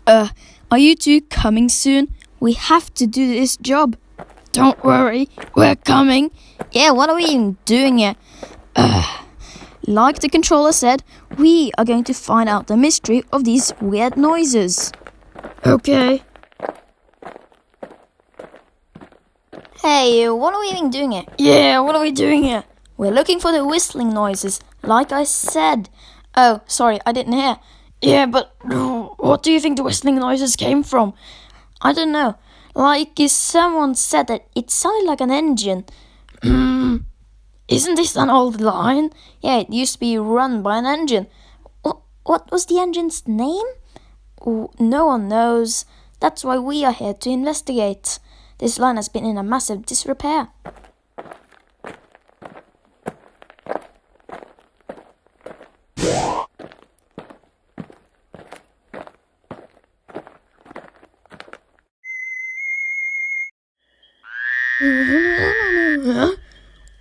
Are you two coming soon? We have to do this job. Don't worry, we're coming. Yeah, what are we even doing here? Like the controller said, we are going to find out the mystery of these weird noises. Okay. Hey, what are we even doing here? Yeah, what are we doing here? We're looking for the whistling noises, like I said. Oh, sorry, I didn't hear. Yeah, but what do you think the whistling noises came from? I don't know. Like someone said that it sounded like an engine. Isn't this an old line? Yeah, it used to be run by an engine. What was the engine's name? No one knows. That's why we are here to investigate. This line has been in a massive disrepair.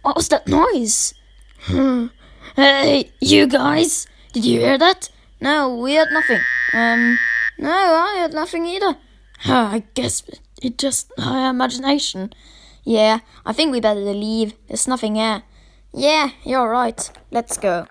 What was that noise? Hey, you guys! Did you hear that? No, we heard nothing. No, I heard nothing either. I guess it's just my imagination. Yeah, I think we better leave. There's nothing here. Yeah, you're right. Let's go.